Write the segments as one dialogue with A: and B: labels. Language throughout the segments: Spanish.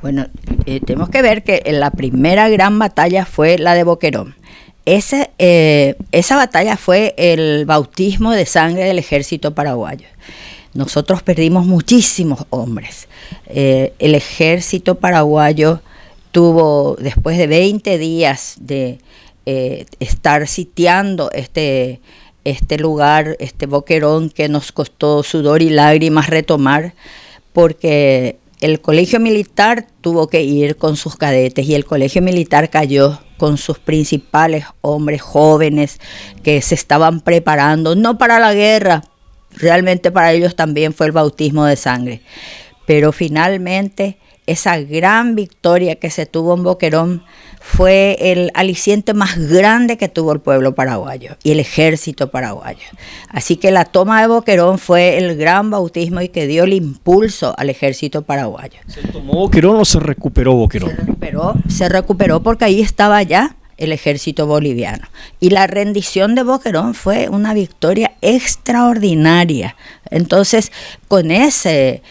A: Bueno, tenemos que ver que la primera gran batalla fue la de Boquerón. Esa batalla fue el bautismo de sangre del ejército paraguayo. Nosotros perdimos muchísimos hombres. El ejército paraguayo tuvo, después de 20 días de estar sitiando este lugar, este Boquerón, que nos costó sudor y lágrimas retomar, porque el colegio militar tuvo que ir con sus cadetes y el colegio militar cayó con sus principales hombres jóvenes que se estaban preparando, no para la guerra, realmente para ellos también fue el bautismo de sangre, pero finalmente esa gran victoria que se tuvo en Boquerón fue el aliciente más grande que tuvo el pueblo paraguayo y el ejército paraguayo. Así que la toma de Boquerón fue el gran bautismo y que dio el impulso al ejército paraguayo.
B: ¿Se tomó Boquerón o se recuperó Boquerón?
A: Se recuperó porque ahí estaba ya el ejército boliviano. Y la rendición de Boquerón fue una victoria extraordinaria. Entonces, con esa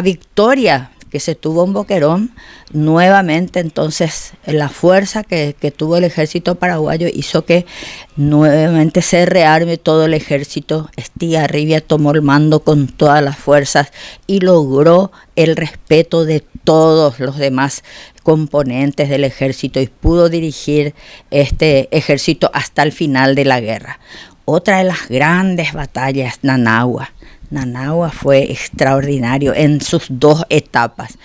A: victoria que se tuvo en Boquerón, nuevamente entonces la fuerza que tuvo el ejército paraguayo hizo que nuevamente se rearme todo el ejército. Estigarribia tomó el mando con todas las fuerzas y logró el respeto de todos los demás componentes del ejército y pudo dirigir este ejército hasta el final de la guerra. Otra de las grandes batallas, Nanagua. Nanagua fue extraordinario en sus dos etapas.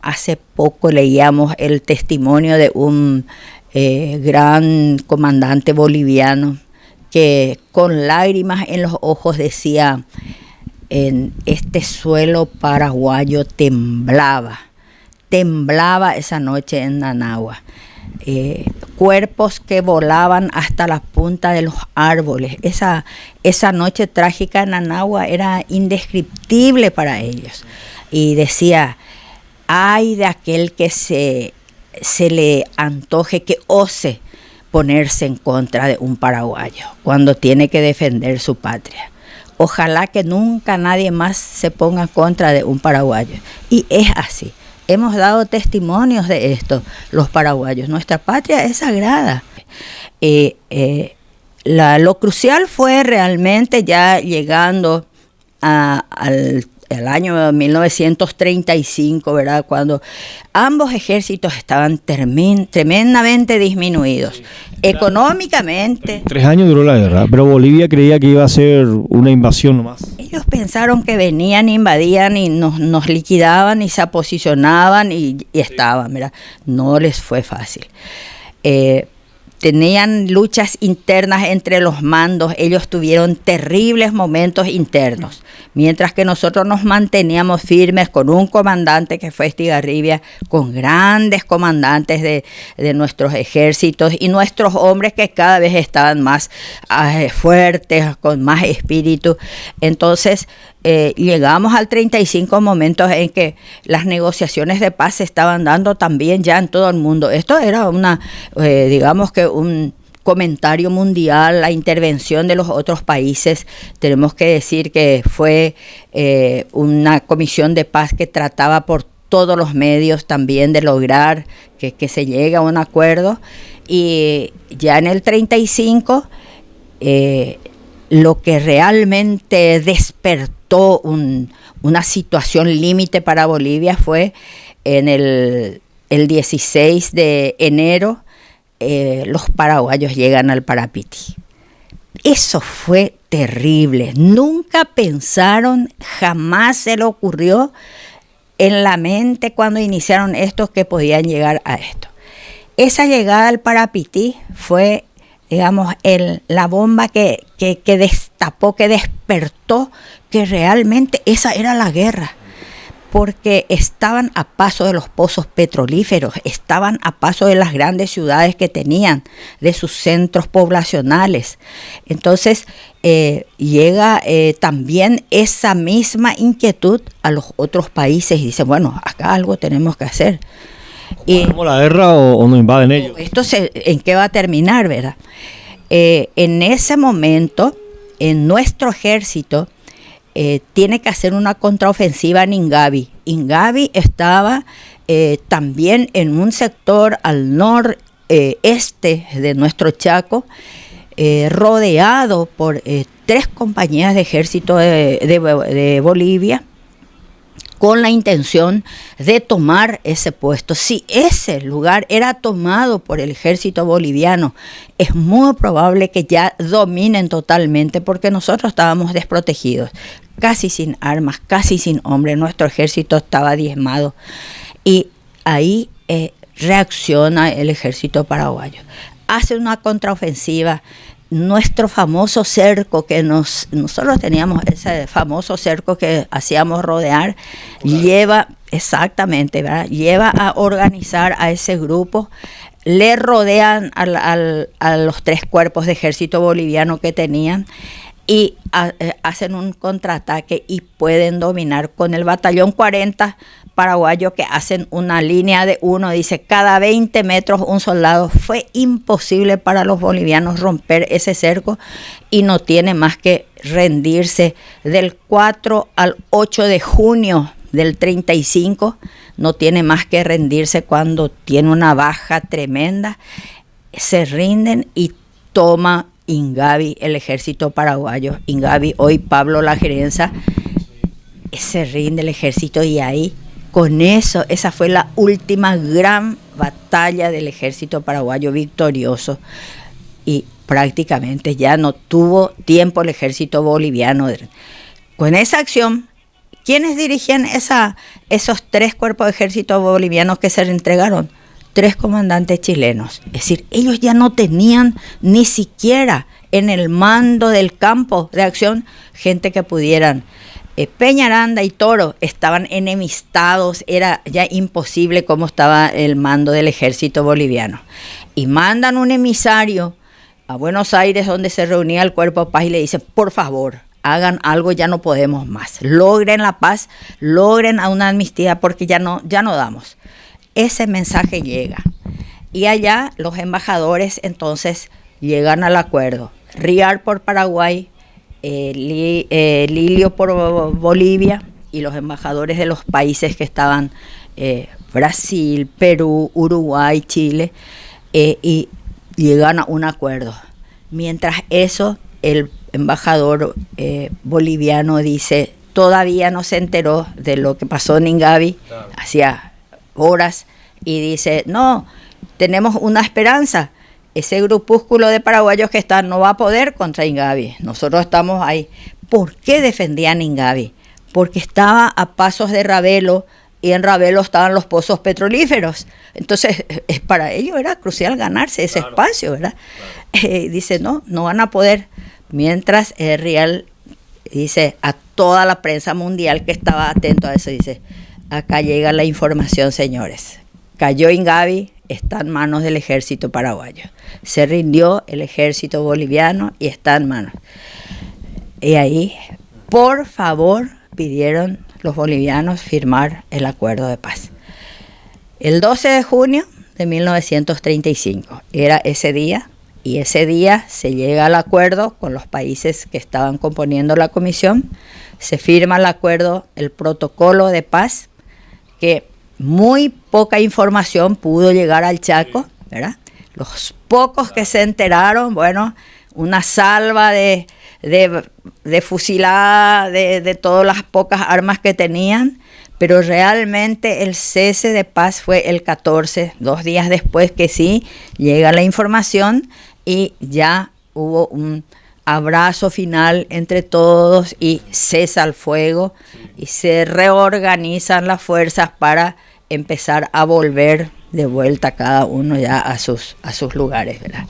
A: Hace poco leíamos el testimonio de un gran comandante boliviano que con lágrimas en los ojos decía: en este suelo paraguayo temblaba esa noche en Nanagua. Cuerpos que volaban hasta la punta de los árboles. Esa noche trágica en Nanagua era indescriptible para ellos. Y decía: ay de aquel que se le antoje, que ose ponerse en contra de un paraguayo cuando tiene que defender su patria. Ojalá que nunca nadie más se ponga en contra de un paraguayo. Y es así. Hemos dado testimonios de esto, los paraguayos. Nuestra patria es sagrada. Lo crucial fue realmente ya llegando al año 1935, ¿verdad? Cuando ambos ejércitos estaban tremendamente disminuidos. Económicamente.
B: 3 años duró la guerra, pero Bolivia creía que iba a ser una invasión nomás.
A: Ellos pensaron que venían, invadían y nos liquidaban y se posicionaban y estaban, ¿verdad? No les fue fácil. Tenían luchas internas entre los mandos, ellos tuvieron terribles momentos internos, mientras que nosotros nos manteníamos firmes con un comandante que fue Estigarribia, con grandes comandantes de nuestros ejércitos y nuestros hombres que cada vez estaban más fuertes, con más espíritu. Entonces llegamos al 35, momentos en que las negociaciones de paz se estaban dando también ya en todo el mundo. Esto era digamos que un comentario mundial, la intervención de los otros países. Tenemos que decir que fue una comisión de paz que trataba por todos los medios también de lograr que se llegue a un acuerdo. Y ya en el 35, lo que realmente despertó una situación límite para Bolivia fue en el 16 de enero, los paraguayos llegan al Parapiti. Eso fue terrible. Nunca pensaron, jamás se le ocurrió en la mente cuando iniciaron esto que podían llegar a esto. Esa llegada al Parapiti fue, digamos, la bomba que destapó, que despertó que realmente esa era la guerra, porque estaban a paso de los pozos petrolíferos, estaban a paso de las grandes ciudades que tenían, de sus centros poblacionales. Entonces llega también esa misma inquietud a los otros países y dicen, bueno, acá algo tenemos que hacer.
B: ¿Como la guerra o nos invaden ellos?
A: Esto ¿en qué va a terminar, verdad? En ese momento, en nuestro ejército, tiene que hacer una contraofensiva en Ingavi. Ingavi estaba también en un sector al noreste de nuestro Chaco, rodeado por 3 compañías de ejército de Bolivia, con la intención de tomar ese puesto. Si ese lugar era tomado por el ejército boliviano, es muy probable que ya dominen totalmente, porque nosotros estábamos desprotegidos, casi sin armas, casi sin hombres, nuestro ejército estaba diezmado. Y ahí reacciona el ejército paraguayo, hace una contraofensiva. Nuestro famoso cerco nosotros teníamos ese famoso cerco que hacíamos rodear, lleva a organizar a ese grupo. Le rodean a los 3 cuerpos de ejército boliviano que tenían y hacen un contraataque y pueden dominar con el batallón 40 paraguayo, que hacen una línea de 1, dice, cada 20 metros un soldado. Fue imposible para los bolivianos romper ese cerco y no tiene más que rendirse. Del 4 al 8 de junio del 35, no tiene más que rendirse cuando tiene una baja tremenda. Se rinden y toma Ingavi el ejército paraguayo. Ingavi, hoy Pablo La Gerenza, se rinde el ejército y ahí, con eso, esa fue la última gran batalla del ejército paraguayo victorioso, y prácticamente ya no tuvo tiempo el ejército boliviano. Con esa acción, ¿quiénes dirigían esos 3 cuerpos de ejército bolivianos que se entregaron? 3 comandantes chilenos. Es decir, ellos ya no tenían ni siquiera en el mando del campo de acción gente que pudieran. Peñaranda y Toro estaban enemistados, era ya imposible cómo estaba el mando del ejército boliviano. Y mandan un emisario a Buenos Aires, donde se reunía el Cuerpo de Paz, y le dicen, por favor, hagan algo, ya no podemos más. Logren la paz, logren a una amnistía, porque ya no damos. Ese mensaje llega. Y allá los embajadores entonces llegan al acuerdo. Riar por Paraguay, Lilio por Bolivia, y los embajadores de los países que estaban, Brasil, Perú, Uruguay, Chile, y llegan a un acuerdo. Mientras eso, el embajador boliviano dice, todavía no se enteró de lo que pasó en Ingavi, hacía horas, y dice, no, tenemos una esperanza. Ese grupúsculo de paraguayos que están no va a poder contra Ingavi. Nosotros estamos ahí. ¿Por qué defendían Ingavi? Porque estaba a pasos de Ravelo, y en Ravelo estaban los pozos petrolíferos. Entonces, para ellos era crucial ganarse ese espacio, ¿verdad? Dice, no van a poder. Mientras Rial dice a toda la prensa mundial que estaba atento a eso, dice, acá llega la información, señores. Cayó Ingavi, está en manos del ejército paraguayo. Se rindió el ejército boliviano y está en manos. Y ahí, por favor, pidieron los bolivianos firmar el acuerdo de paz. El 12 de junio de 1935 era ese día, y ese día se llega al acuerdo con los países que estaban componiendo la comisión. Se firma el acuerdo, el protocolo de paz, que muy poca información pudo llegar al Chaco, ¿verdad? Los pocos que se enteraron, bueno, una salva de fusilada de todas las pocas armas que tenían, pero realmente el cese de paz fue el 14, 2 días después que sí llega la información, y ya hubo un abrazo final entre todos y cesa el fuego, y se reorganizan las fuerzas para empezar a volver de vuelta cada uno ya a sus lugares, ¿verdad?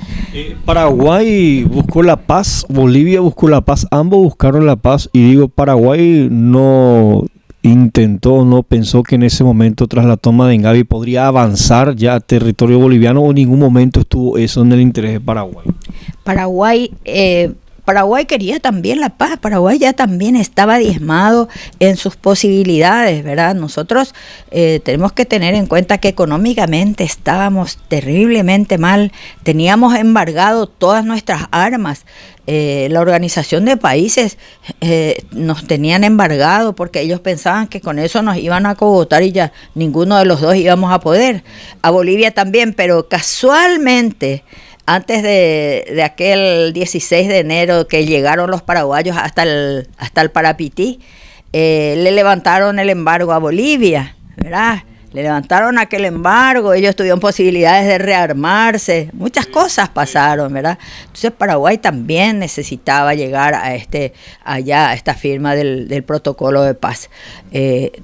B: Paraguay buscó la paz, Bolivia buscó la paz, ambos buscaron la paz, y digo, Paraguay no intentó, no pensó que en ese momento, tras la toma de Ingavi, podría avanzar ya a territorio boliviano, o en ningún momento estuvo eso en el interés de Paraguay.
A: Paraguay Paraguay quería también la paz, Paraguay ya también estaba diezmado en sus posibilidades, ¿verdad? Nosotros tenemos que tener en cuenta que económicamente estábamos terriblemente mal, teníamos embargado todas nuestras armas, la Organización de Países nos tenían embargado porque ellos pensaban que con eso nos iban a cogotar y ya ninguno de los dos íbamos a poder, a Bolivia también, pero casualmente antes de aquel 16 de enero que llegaron los paraguayos hasta el Parapití, le levantaron el embargo a Bolivia, ¿verdad? Le levantaron aquel embargo, ellos tuvieron posibilidades de rearmarse, muchas cosas pasaron, ¿verdad? Entonces Paraguay también necesitaba llegar a esta firma del protocolo de paz.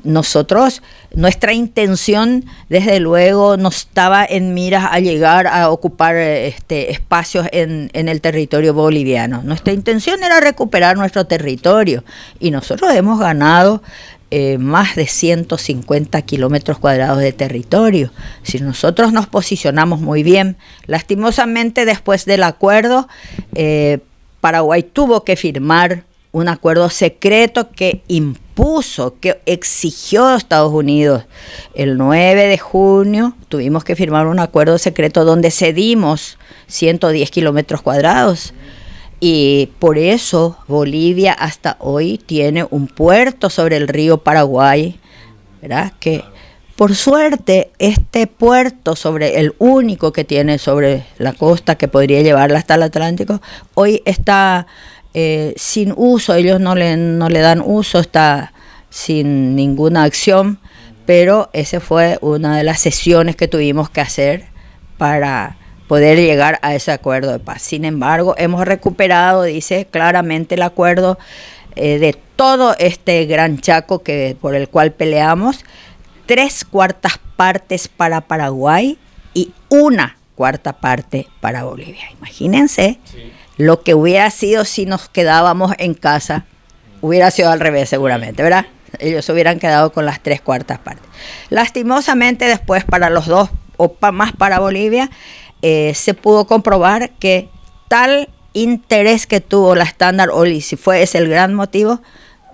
A: Nosotros, nuestra intención, desde luego, no estaba en miras a llegar a ocupar espacios en el territorio boliviano. Nuestra intención era recuperar nuestro territorio y nosotros hemos ganado más de 150 kilómetros cuadrados de territorio. Si nosotros nos posicionamos muy bien, lastimosamente después del acuerdo, Paraguay tuvo que firmar un acuerdo secreto que impuso, que exigió a Estados Unidos. El 9 de junio tuvimos que firmar un acuerdo secreto donde cedimos 110 kilómetros cuadrados. Y por eso Bolivia hasta hoy tiene un puerto sobre el río Paraguay, ¿verdad? Que por suerte este puerto, el único que tiene sobre la costa que podría llevarla hasta el Atlántico, hoy está sin uso, ellos no le dan uso, está sin ninguna acción, pero esa fue una de las sesiones que tuvimos que hacer para poder llegar a ese acuerdo de paz. Sin embargo, hemos recuperado, dice claramente el acuerdo de todo este gran Chaco por el cual peleamos, 3/4 partes para Paraguay y 1/4 parte para Bolivia. Imagínense lo que hubiera sido si nos quedábamos en casa, hubiera sido al revés seguramente, ¿verdad? Ellos hubieran quedado con las 3/4 partes. Lastimosamente después para los dos, más para Bolivia, se pudo comprobar que tal interés que tuvo la Standard Oil, y si fue ese el gran motivo,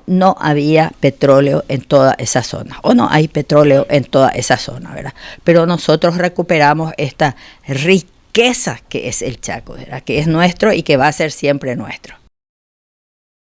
A: no había petróleo en toda esa zona, o no hay petróleo en toda esa zona, ¿verdad? Pero nosotros recuperamos esta riqueza que es el Chaco, ¿verdad? Que es nuestro y que va a ser siempre nuestro.